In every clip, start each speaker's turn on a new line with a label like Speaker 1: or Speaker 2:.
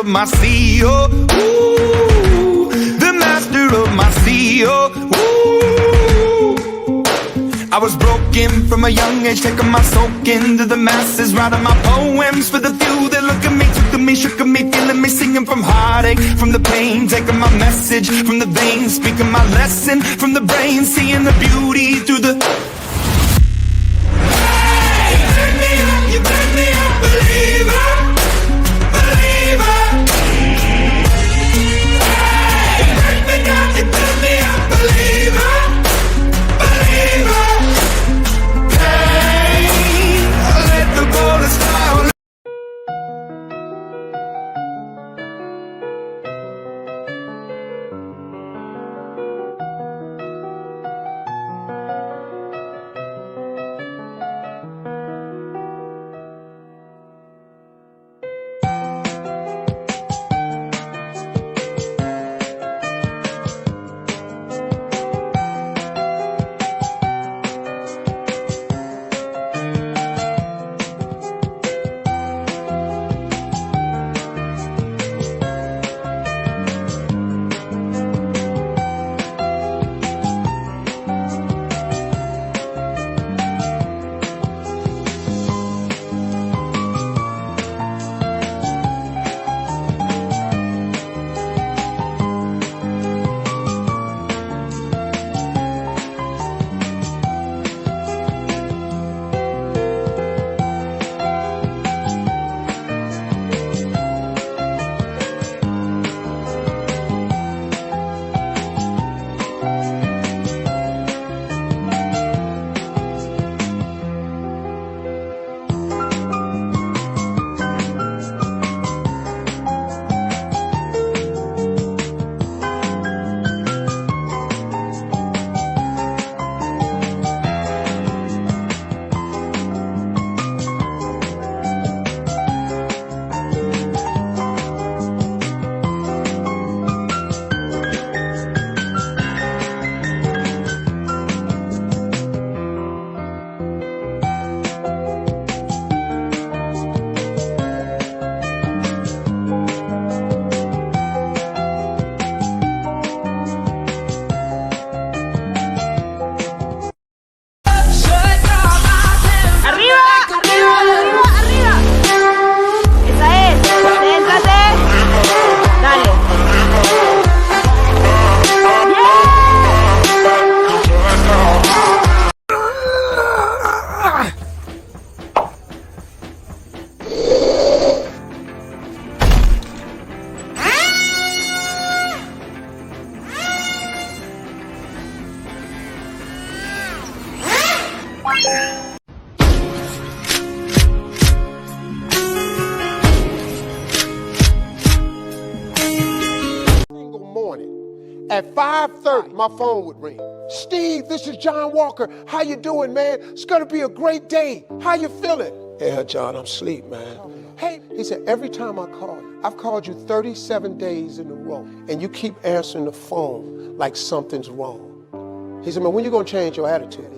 Speaker 1: of my CEO. Ooh, the master of my CEO. Ooh. I was broken from a young age, taking my soak into the masses, writing my poems for the few that look at me, took at me, shook at me, feeling me, singing from heartache, from the pain, taking my message from the veins, speaking my lesson from the brain, seeing the beauty through the... Hey, you turn me up, believer, believer. Hey, you turn me up, believer, believer.
Speaker 2: At 5:30, my phone would ring. Steve, this is John Walker. How you doing, man? It's gonna be a great day. How you feeling? Yeah, John, I'm asleep, man. Hey, he said, every time I call you, I've called you 37 days in a row, and you keep answering the phone like something's wrong. He said, man, when you gonna change your attitude?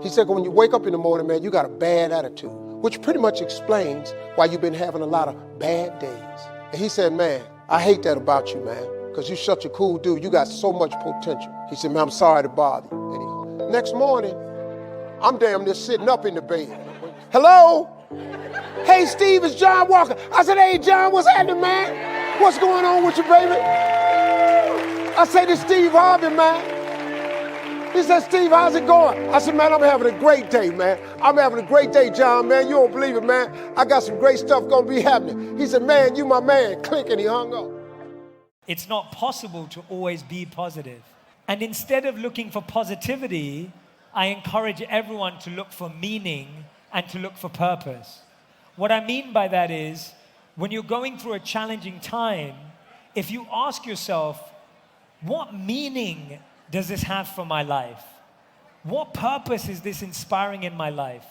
Speaker 2: He said, when you wake up in the morning, man, you got a bad attitude, which pretty much explains why you've been having a lot of bad days. And he said, man, I hate that about you, man, because you're such a cool dude. You got so much potential. He said, man, I'm sorry to bother you. Anyhow, next morning, I'm damn near sitting up in the bed. Hello? Hey, Steve, it's John Walker. I said, hey, John, what's happening, man? What's going on with you, baby? I say to Steve Harvey, man. He said, Steve, how's it going? I said, man, I'm having a great day, man. I'm having a great day, John, man. You don't believe it, man. I got some great stuff gonna be happening. He said, man, you my man. Click, and he hung up.
Speaker 3: It's not possible to always be positive. And instead of looking for positivity, I encourage everyone to look for meaning and to look for purpose. What I mean by that is, when you're going through a challenging time, if you ask yourself, what meaning does this have for my life? What purpose is this inspiring in my life?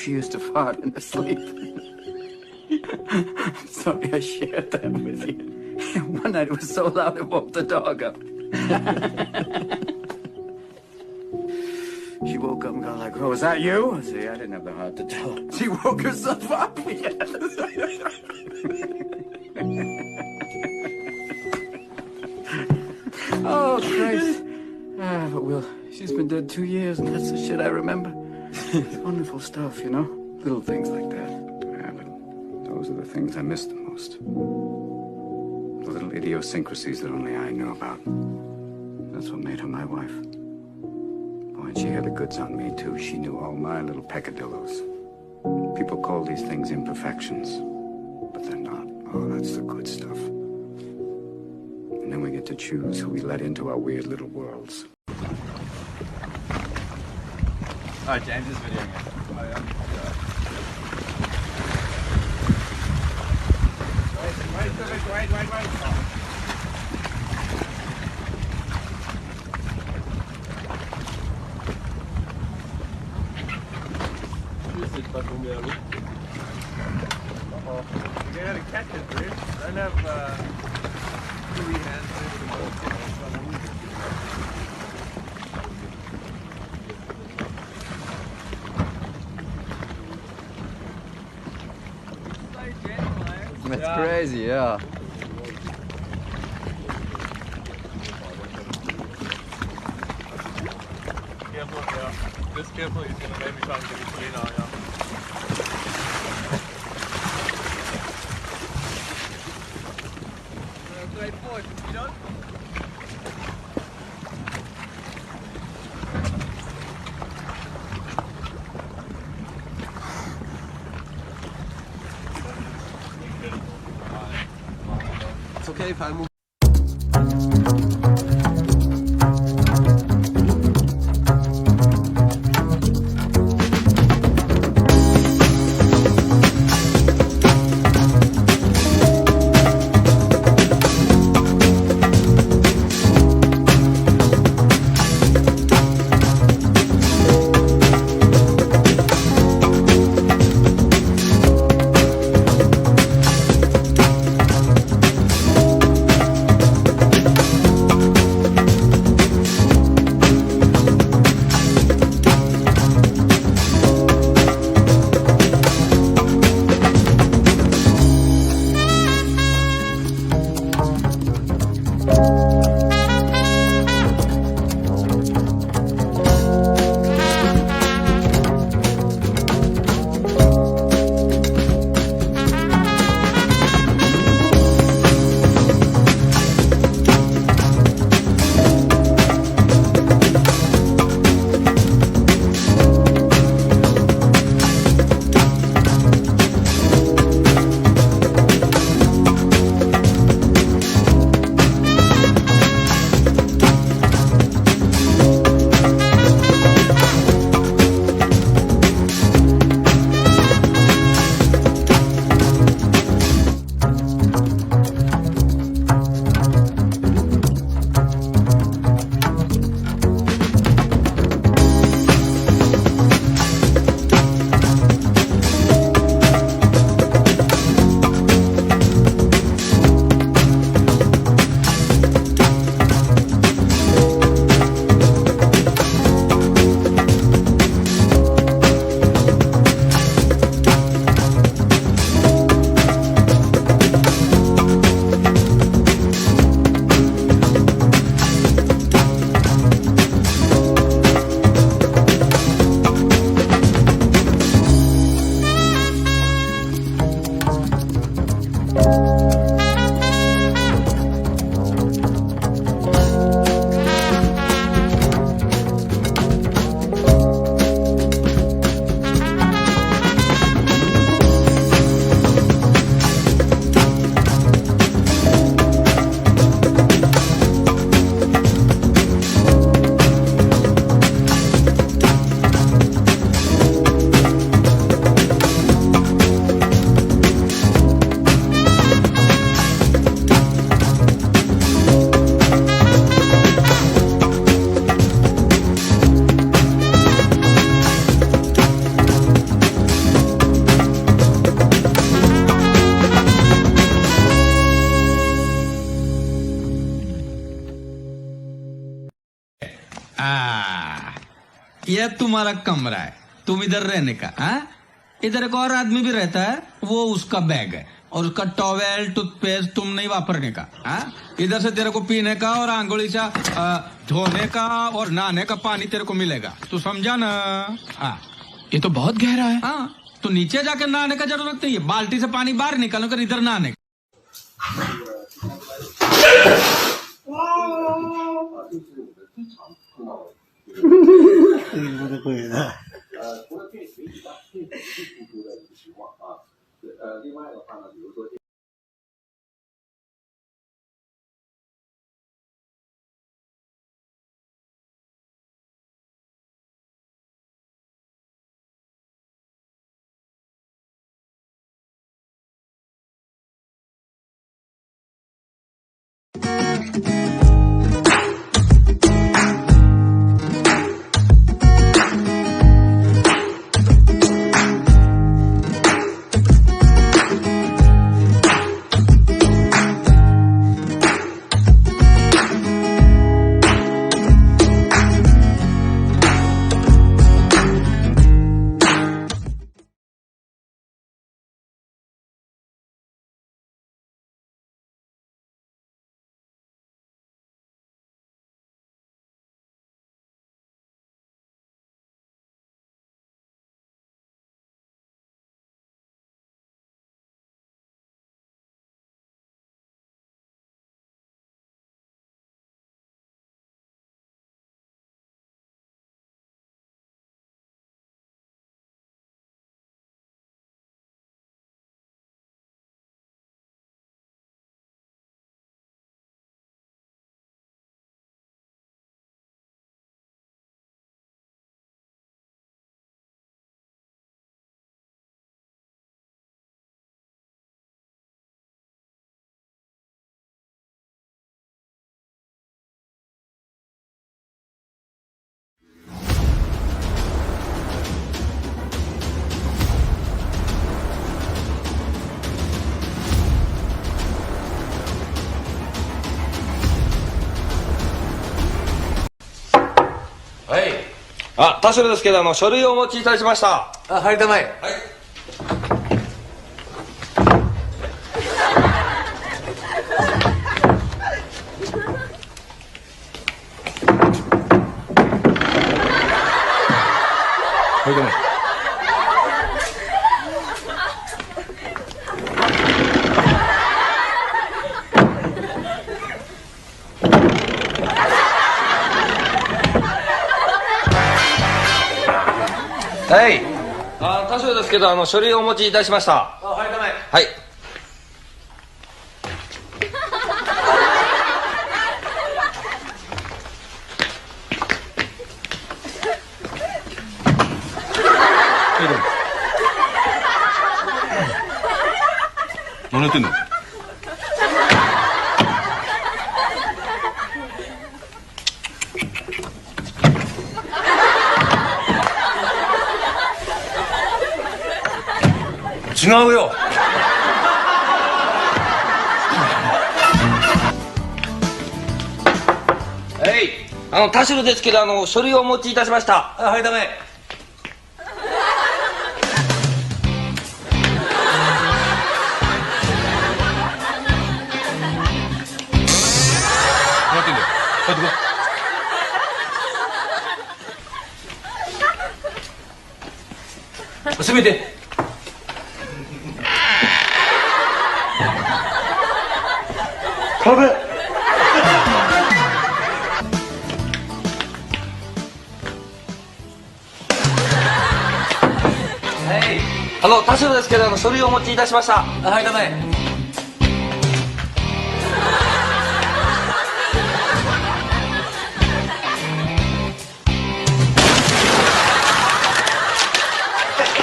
Speaker 4: She used to fart in her sleep. Sorry I shared that with you. One night it was so loud it woke the dog up. She woke up and got like, oh, was that you? I said, I didn't have the heart to tell her. She woke herself up. Yes. Oh, Christ. But Will, she's been dead 2 years, and that's the shit I remember. Wonderful stuff, you know? Little things like that. Yeah, but those are the things I miss the most. The little idiosyncrasies that only I knew about. That's what made her my wife. Oh, and she had the goods on me, too. She knew all my little peccadillos. People call these things imperfections, but they're not. Oh, that's the good stuff. And then we get to choose who we let into our weird little worlds.
Speaker 5: Oh, James is videoing it. Oh, yeah. Wait. C'est pas tombé à l'eau. You gotta catch it, dude. Don't have free hands.
Speaker 6: That's crazy, yeah.
Speaker 5: Careful, yeah. Just careful, he's gonna maybe try and get it clean out, yeah. Straight forward, you know? It's okay if I move.
Speaker 7: ये तुम्हारा कमरा है, तुम इधर रहने का। इधर एक और आदमी भी रहता है, वो उसका बैग है, और उसका टॉवेल टूथपेस्ट तुम नहीं वापरने का। इधर से तेरे को पीने का और आंगुली से धोने का और नहाने का पानी तेरे को मिलेगा, तू समझा ना?
Speaker 8: ये तो बहुत गहरा है।
Speaker 7: तो नीचे जाकर नहाने का जरूरत नहीं है, बाल्टी से पानी बाहर निकालो कर इधर नहाने का।
Speaker 9: 田代ですけど、書類をお持ちいたしました。
Speaker 6: 入りたまえ。
Speaker 9: 田代ですけど、書類をお持ちいたしました。
Speaker 6: 入りたまえ。
Speaker 9: はい。
Speaker 10: 何やってんの？
Speaker 9: 違うよ。田代ですけど、書類をお持ちいたしました。
Speaker 6: 入りたまえ。
Speaker 10: 何やってんだよ。帰ってこい。
Speaker 6: 閉めて。壁。
Speaker 9: 田代ですけど、書類をお持ちいたしました。
Speaker 6: 入りたまえ。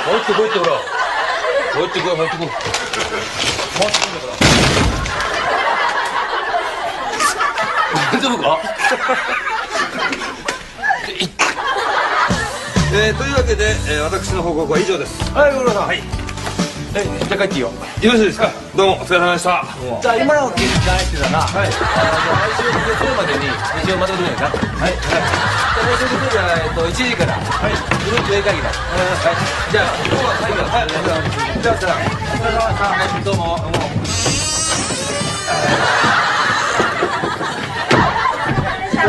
Speaker 9: 入ってこいってほら。入ってこい、入ってこい。回してくんだから。大丈夫か？というわけで、私の報告は以上です。
Speaker 6: はい、ご苦労さん。
Speaker 9: はい。
Speaker 6: じゃあ帰っていいよ。
Speaker 9: よろしいですか？どうもお疲れ様でした。
Speaker 6: じゃあ今の現地返してたな。はい。来週の月曜までに一応まとめてくれな。はい。じゃあ1時から。はい。グループ英会議だ。はい。じゃあ今日は会議だ。はい。じゃあさ、お疲れ様でした。はい。どうも。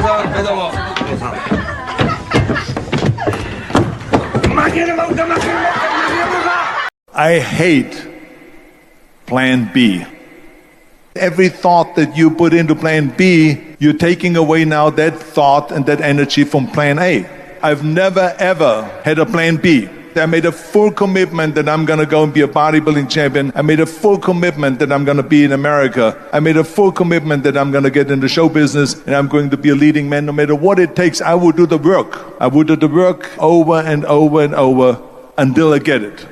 Speaker 6: はい、どうも。
Speaker 11: I hate plan B. Every thought that you put into plan B, you're taking away now that thought and that energy from plan A. I've never ever had a plan B. I made a full commitment that I'm going to go and be a bodybuilding champion. I made a full commitment that I'm going to be in America. I made a full commitment that I'm going to get into show business and I'm going to be a leading man. No matter what it takes, I will do the work. I will do the work over and over and over until I get it.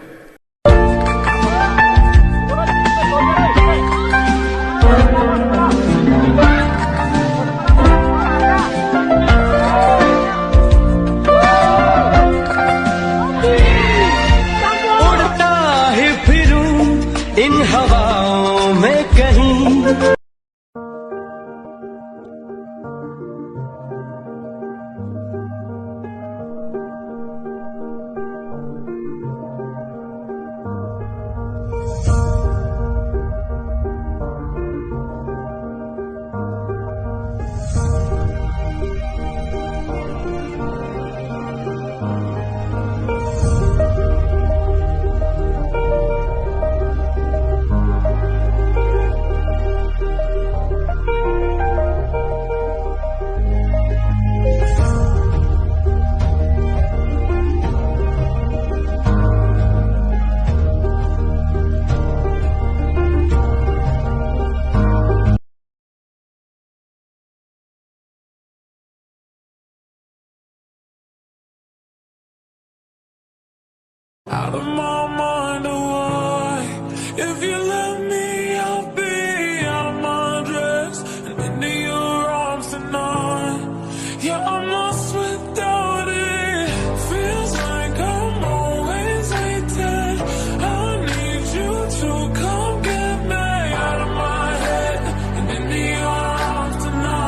Speaker 1: Out of my mind, why? If you let me, I'll be out of my dress and into your arms tonight. Yeah, I'm lost without it. Feels like I'm always waiting. I need you to come get me out of my head and into your arms tonight.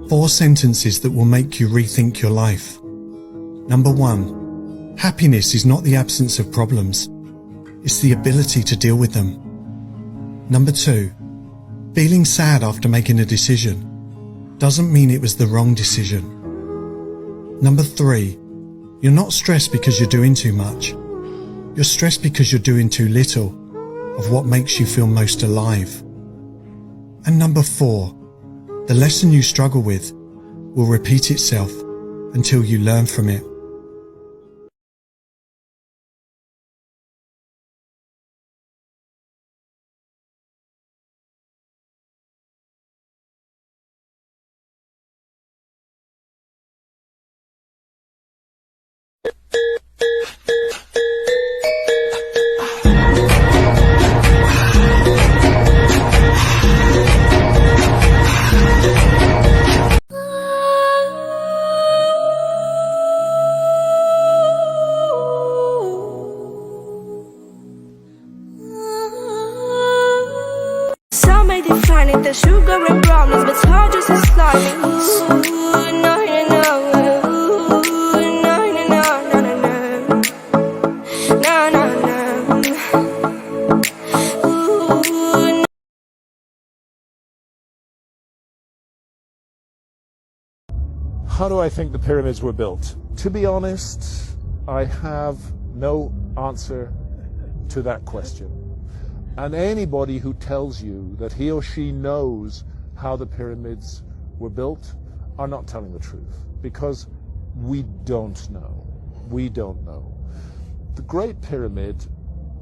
Speaker 12: Four sentences that will make you rethink your life. Number 1. Happiness is not the absence of problems. It's the ability to deal with them. Number 2. Feeling sad after making a decision doesn't mean it was the wrong decision. Number 3. You're not stressed because you're doing too much. You're stressed because you're doing too little of what makes you feel most alive. And number 4. The lesson you struggle with will repeat itself until you learn from it.
Speaker 13: And if there's sugar and problems, but it's all just a slimy. Ooh, no, you know. Ooh, no, you know, no, no, no. No, no, no. Ooh, no.
Speaker 2: How do I think the pyramids were built? To be honest, I have no answer to that question. And anybody who tells you that he or she knows how the pyramids were built are not telling the truth, because we don't know. We don't know. The Great Pyramid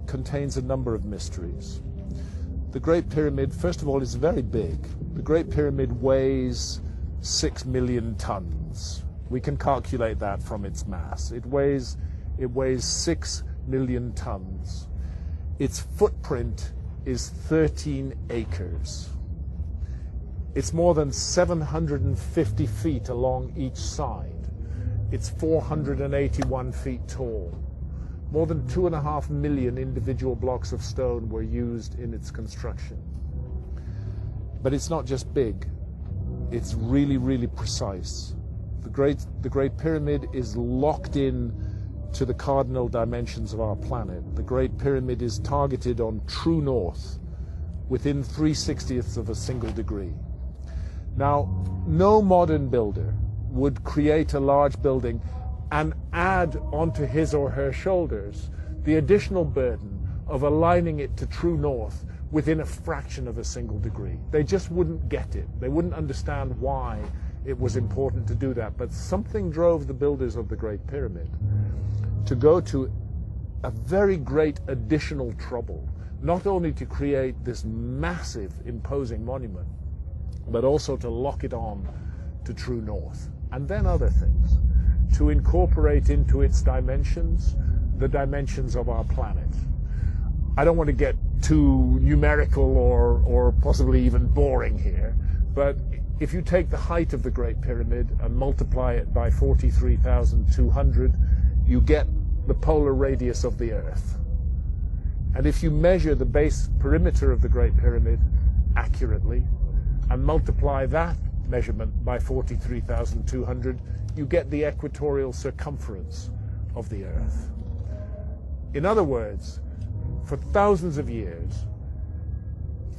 Speaker 2: contains a number of mysteries. The Great Pyramid, first of all, is very big. The Great Pyramid weighs 6 million tons. We can calculate that from its mass. It weighs 6 million tons. Its footprint is 13 acres. It's more than 750 feet along each side. It's 481 feet tall. More than 2.5 million individual blocks of stone were used in its construction. But it's not just big. It's really, really precise. The Great Pyramid is locked in to the cardinal dimensions of our planet. The Great Pyramid is targeted on true north within 3/60ths of a single degree. Now, no modern builder would create a large building and add onto his or her shoulders the additional burden of aligning it to true north within a fraction of a single degree. They just wouldn't get it. They wouldn't understand why it was important to do that. But something drove the builders of the Great Pyramid to go to a very great additional trouble, not only to create this massive, imposing monument, but also to lock it on to true north. And then other things, to incorporate into its dimensions the dimensions of our planet. I don't want to get too numerical or possibly even boring here, but if you take the height of the Great Pyramid and multiply it by 43,200, you get the polar radius of the Earth. And if you measure the base perimeter of the Great Pyramid accurately and multiply that measurement by 43,200, you get the equatorial circumference of the Earth. In other words, for thousands of years,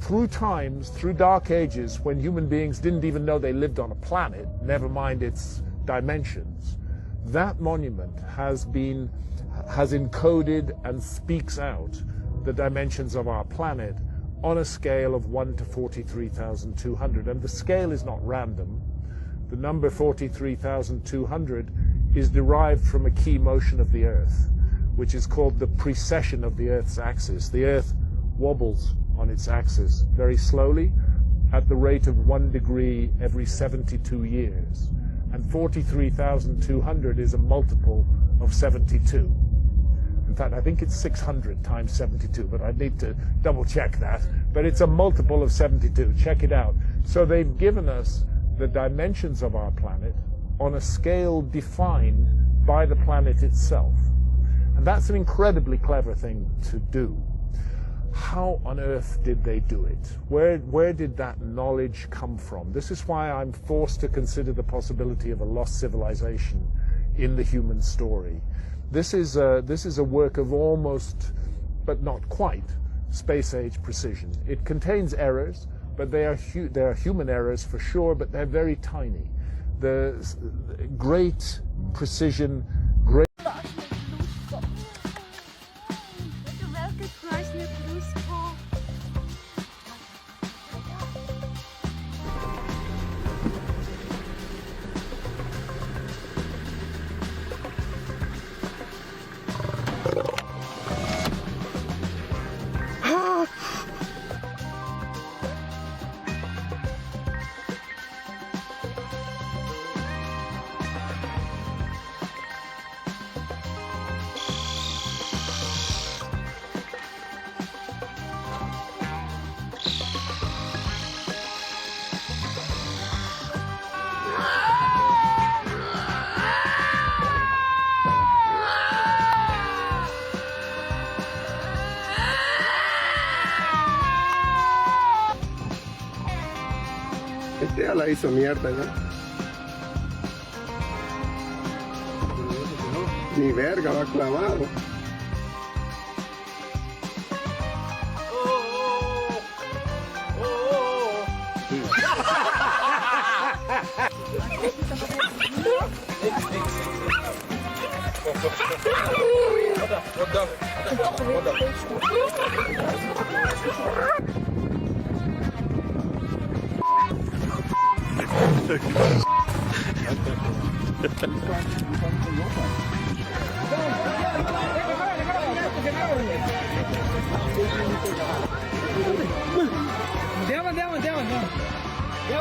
Speaker 2: through times, through dark ages, when human beings didn't even know they lived on a planet, never mind its dimensions, that monument has encoded and speaks out the dimensions of our planet on a scale of 1 to 43,200. And the scale is not random. The number 43,200 is derived from a key motion of the Earth, which is called the precession of the Earth's axis. The Earth wobbles on its axis very slowly at the rate of 1 degree every 72 years. And 43,200 is a multiple of 72. In fact, I think it's 600 times 72, but I need to double check that. But it's a multiple of 72. Check it out. So they've given us the dimensions of our planet on a scale defined by the planet itself. And that's an incredibly clever thing to do. How on earth did they do it? Where did that knowledge come from? This is why I'm forced to consider the possibility of a lost civilization in the human story. This is a work of almost, but not quite, space-age precision. It contains errors, but they are human errors for sure, but they're very tiny. The great precision, great... la hizo mierda, ¿no? Ni verga, va clavado.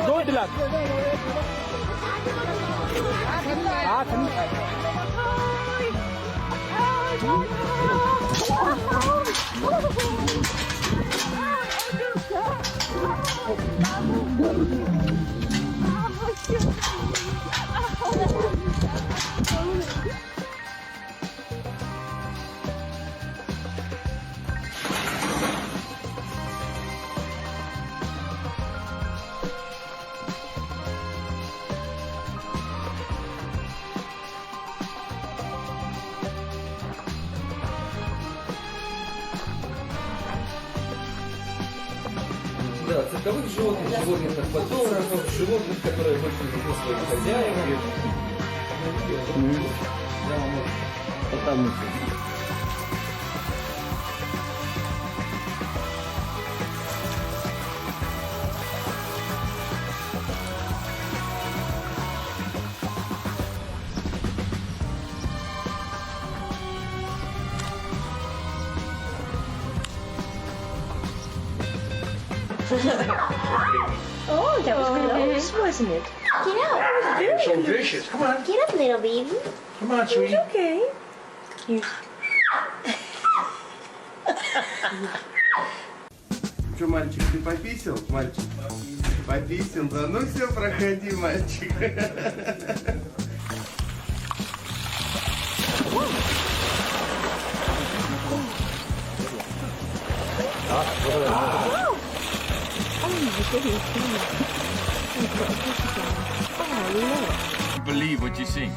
Speaker 5: Good luck.
Speaker 6: Да, цирковых животных, животных фотографов, животных, которые больше нужны своим хозяевам. Потому что.
Speaker 14: Oh, that was close, wasn't it? Get up. It was very
Speaker 2: So
Speaker 14: close.
Speaker 2: vicious. Come on.
Speaker 14: Get up, little baby.
Speaker 2: Come on,
Speaker 14: It's
Speaker 2: sweetie.
Speaker 14: okay. You.
Speaker 2: Что, мальчик, ты пописал, мальчик? Пописал, да? Ну все, проходи, мальчик.
Speaker 15: Believe what you see.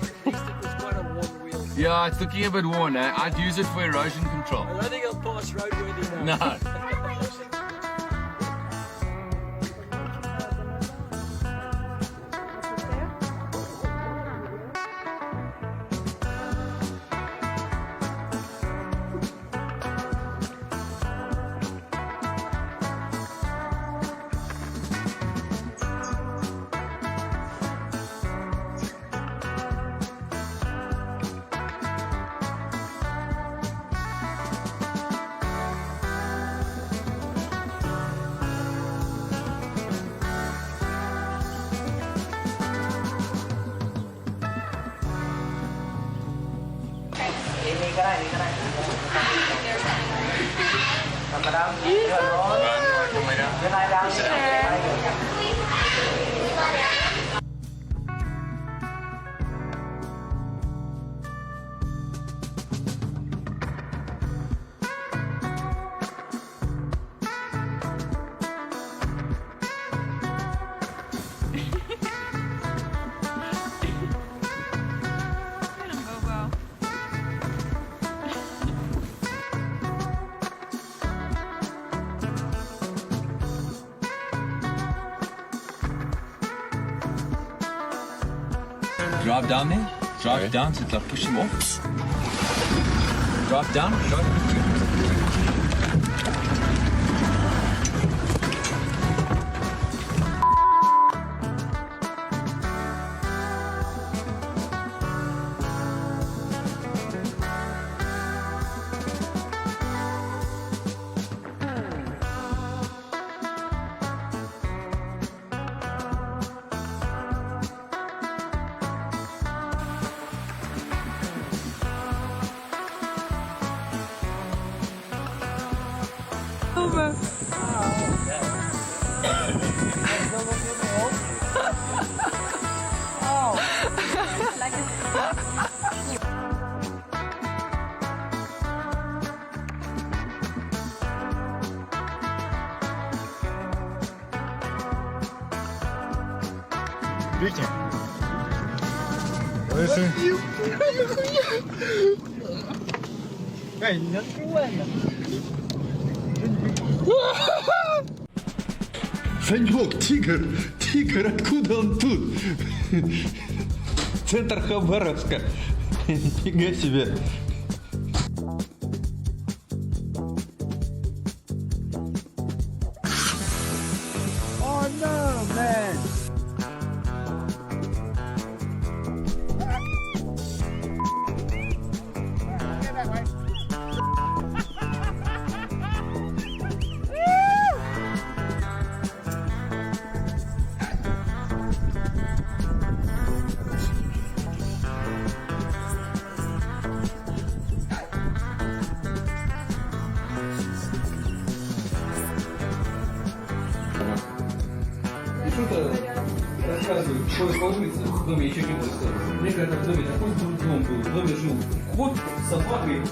Speaker 15: Yeah, it's looking a bit worn now. I'd use it for erosion control.
Speaker 5: I don't think I'll pass roadworthy now.
Speaker 15: No. Drop down there. Drop it down to push him off. Drop down.
Speaker 7: Санек, тигр, откуда он тут? Центр Хабаровска. Нифига себе.
Speaker 5: Oh no, man.
Speaker 6: Что-то рассказывают, ходят по улице, в доме еще не было сказано. Мне когда в доме такой дом был, в доме жил кот с собакой.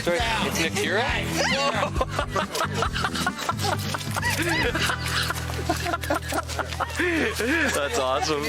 Speaker 16: Sorry, it's Nakira? That's awesome.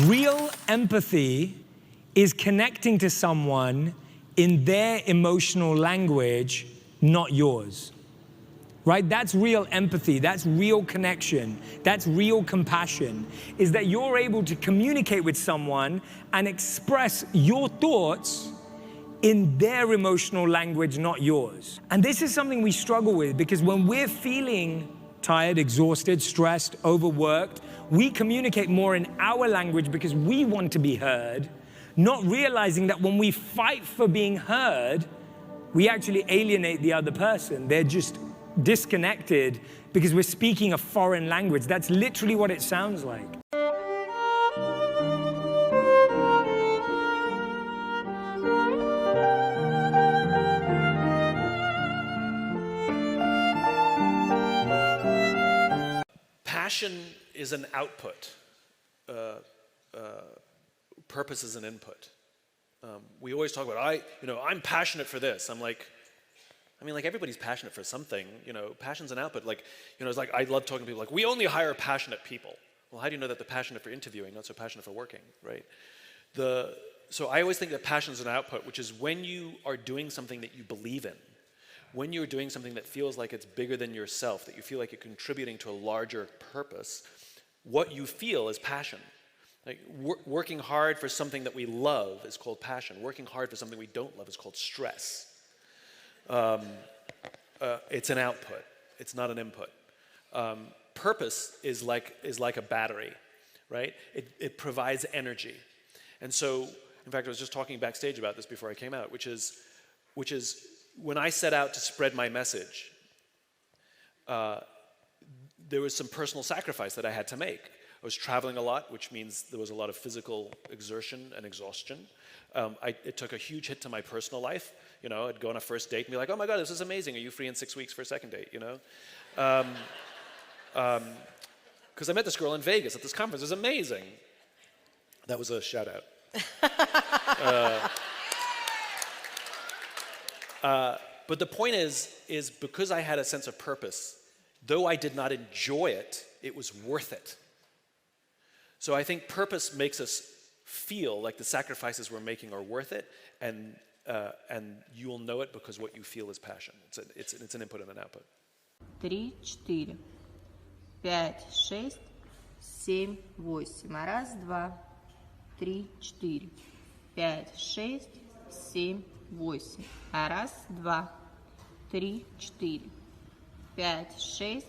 Speaker 3: Real empathy is connecting to someone in their emotional language, not yours. Right? That's real empathy. That's real connection. That's real compassion. Is that you're able to communicate with someone and express your thoughts in their emotional language, not yours. And this is something we struggle with because when we're feeling tired, exhausted, stressed, overworked, we communicate more in our language because we want to be heard, not realizing that when we fight for being heard, we actually alienate the other person. They're just disconnected because we're speaking a foreign language. That's literally what it sounds like.
Speaker 17: Passion is an output. Purpose is an input. We always talk about, I'm passionate for this. Everybody's passionate for something. Passion's an output. It's like I love talking to people. We only hire passionate people. Well, how do you know that they're passionate for interviewing, not so passionate for working, right? So I always think that passion is an output, which is when you are doing something that you believe in, when you're doing something that feels like it's bigger than yourself, that you feel like you're contributing to a larger purpose, what you feel is passion. Working hard for something that we love is called passion. Working hard for something we don't love is called stress. It's an output. It's not an input. Purpose is like a battery, right? It provides energy. And so, in fact, I was just talking backstage about this before I came out, which is when I set out to spread my message, there was some personal sacrifice that I had to make. I was traveling a lot, which means there was a lot of physical exertion and exhaustion. It took a huge hit to my personal life. I'd go on a first date and be like, oh my God, this is amazing. Are you free in 6 weeks for a second date, Because I met this girl in Vegas at this conference. It was amazing. That was a shout out. But the point is because I had a sense of purpose, though I did not enjoy it, it was worth it. So I think purpose makes us feel like the sacrifices we're making are worth it, and you will know it because what you feel is passion. It's an input and an output.
Speaker 18: 3, 4, 5, 6, 7, 8. Раз, два, 3, 4, 5, 6, 7, 8. Раз, два, 3, 4, 5, 6,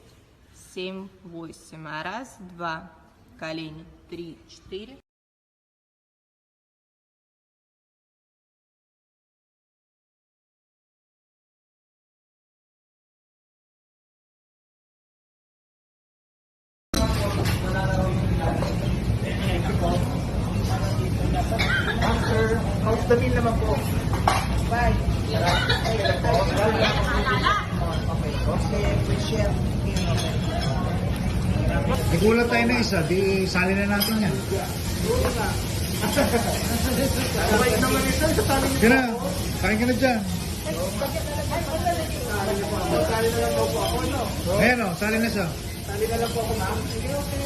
Speaker 18: 7, 8. Раз, два. Колени 3, 4.
Speaker 19: House the meal naman po. Bye. Okay, we share.
Speaker 20: Nagulat tayo na isa, di sali na natin yan. Kaya, kain ka na dyan. Ayan o, sali na siya.
Speaker 19: Sali na lang po ako, ma'am. Sige, okay.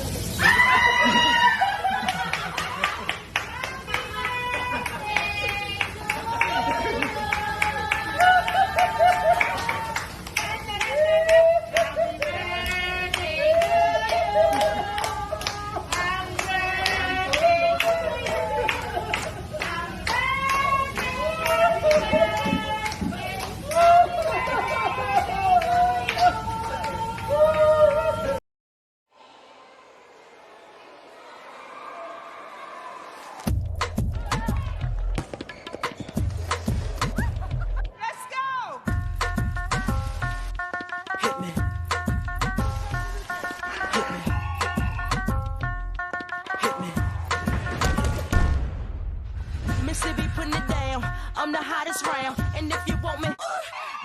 Speaker 21: I'm the hottest round, and if you want me,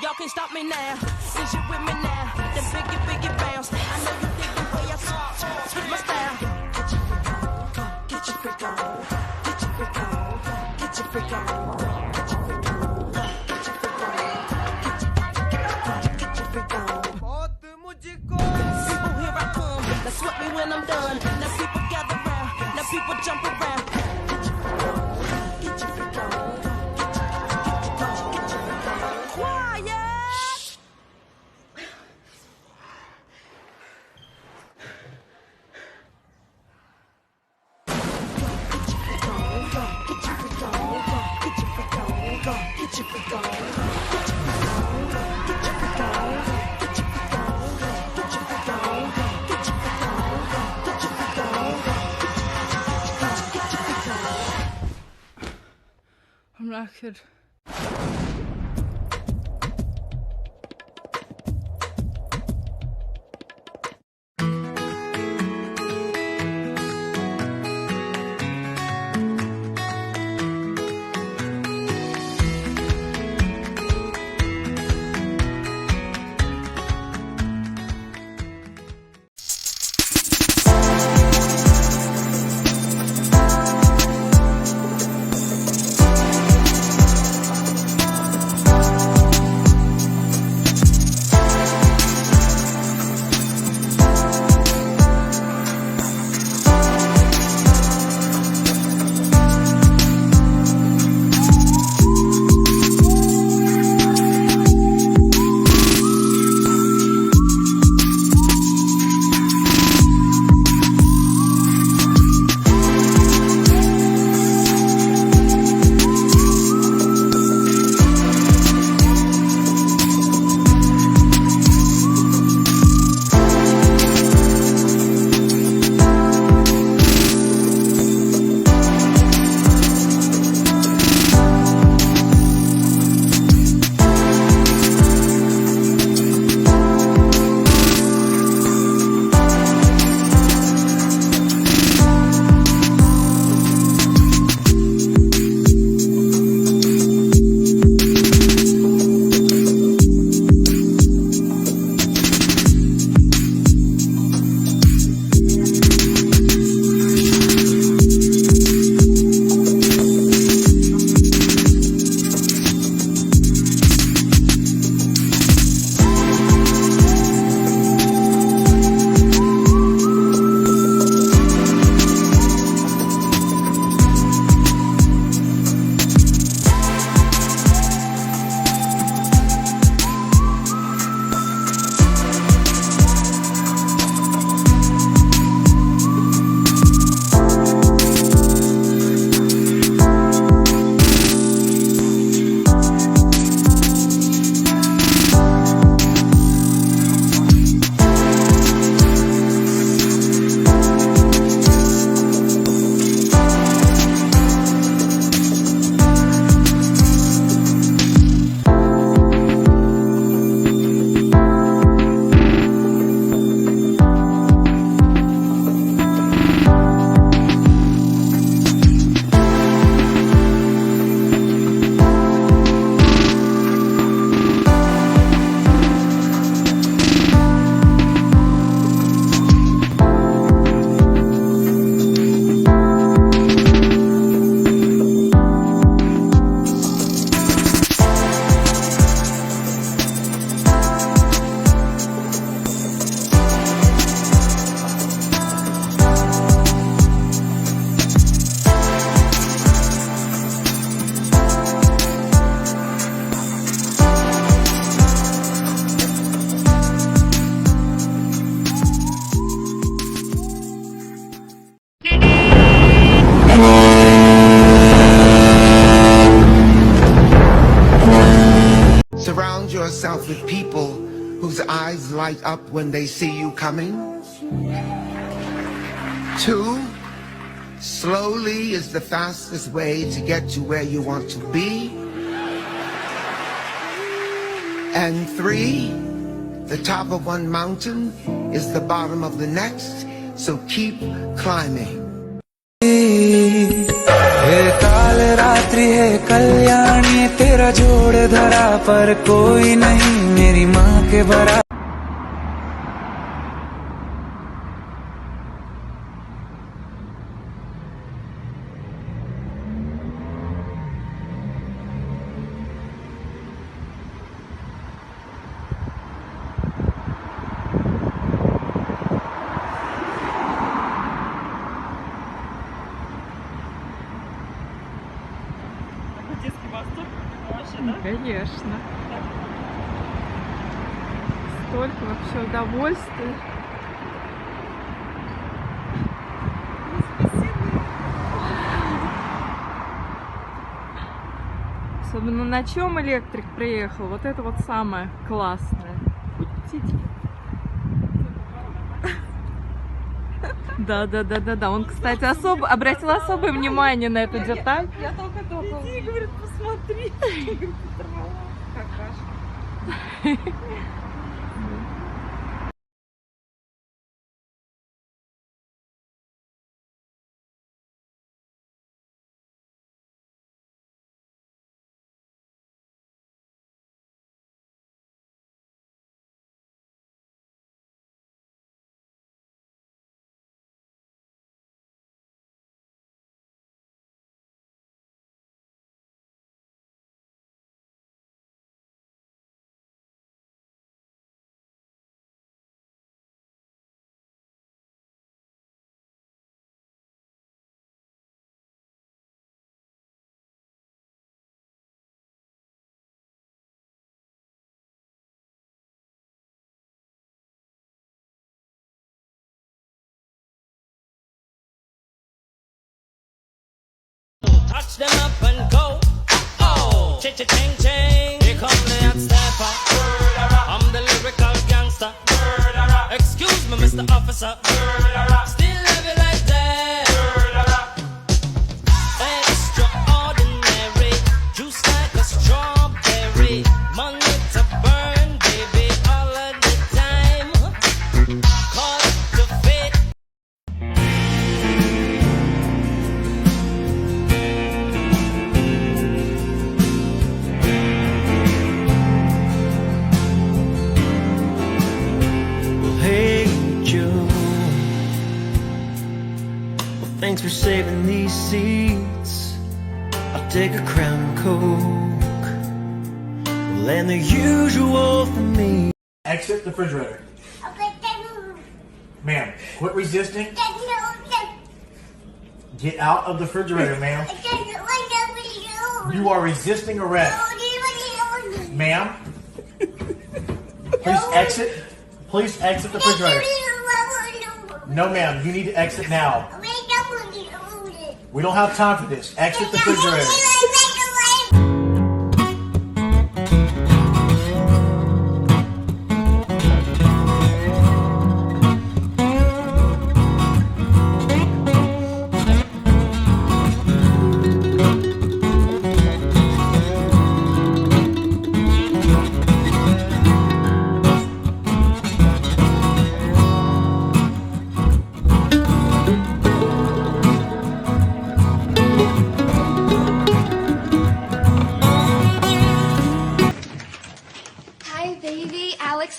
Speaker 21: y'all can stop me now. Since you with me now, then biggie bounce. I know you dig the way I talk, with my style. Get your freak on, get your freak on, get your freak on, get your freak on, get your freak on, get your freak on. People, here I come. Now sweat me when I'm done. Now people gather round. Now people jump around. Get your freak on.
Speaker 22: I'm knackered.
Speaker 4: Surround yourself with people whose eyes light up when they see you coming. 2, slowly is the fastest way to get to where you want to be. And 3, the top of one mountain is the bottom of the next, so keep climbing.
Speaker 22: काल रात्रि है कल्याणी तेरा जोड़ धरा पर कोई नहीं मेरी माँ के बराबर
Speaker 23: Конечно. Столько вообще удовольствия. Особенно на чем электрик приехал. Вот это вот самое классное. Да. Он, кстати, обратил особое внимание на эту деталь.
Speaker 19: Я только-только. Иди, говорит, посмотри. Какашка.
Speaker 21: Touch them up and go. Oh, ching, here come the hot stepper. I'm the lyrical gangster. Excuse me, Mr. Officer. Still love you like that. Extraordinary, juice like a strawberry. Money to burn, baby, all of the time. Call it the fate.
Speaker 24: Thanks for saving these seats. I'll take a Crown and Coke. Well, and the usual for me.
Speaker 25: Exit the refrigerator. Ma'am, quit resisting. Get out of the refrigerator, ma'am. You are resisting arrest. Ma'am, please exit. Please exit the refrigerator. No, ma'am, you need to exit now. We don't have time for this. Exit the refrigerator.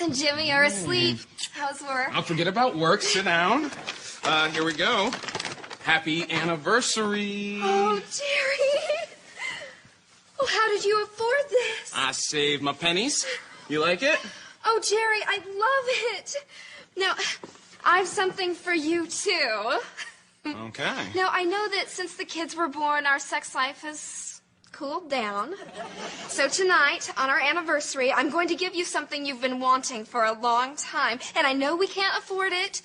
Speaker 26: and Jimmy are asleep. How's work?
Speaker 8: I'll forget about work. Sit down. Here we go. Happy anniversary.
Speaker 26: Oh, Jerry. Oh, how did you afford this?
Speaker 8: I saved my pennies. You like it?
Speaker 26: Oh, Jerry, I love it. Now, I've something for you, too.
Speaker 8: Okay.
Speaker 26: Now, I know that since the kids were born, our sex life has cooled down. So tonight, on our anniversary, I'm going to give you something you've been wanting for a long time. And I know we can't afford it,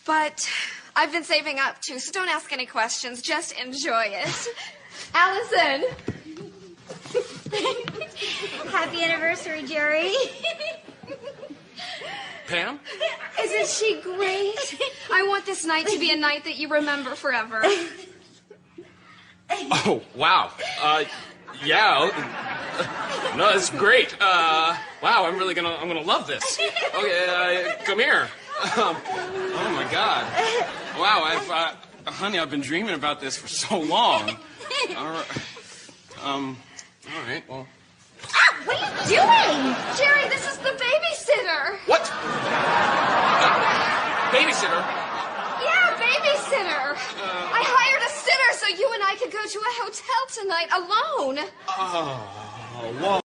Speaker 26: but I've been saving up, too, so don't ask any questions. Just enjoy it. Allison!
Speaker 14: Happy anniversary, Jerry.
Speaker 8: Pam?
Speaker 26: Isn't she great? I want this night to be a night that you remember forever.
Speaker 8: Oh, wow. Yeah. No, that's great. Wow, I'm gonna love this. Okay, come here. Oh my God. Wow, honey, I've been dreaming about this for so long. All right, well.
Speaker 26: Ah, what are you doing? Jerry, this is the babysitter.
Speaker 8: What? Babysitter?
Speaker 26: Yeah, babysitter. I hired a sitter so you and I could go to a hotel tonight alone.
Speaker 8: Oh, whoa.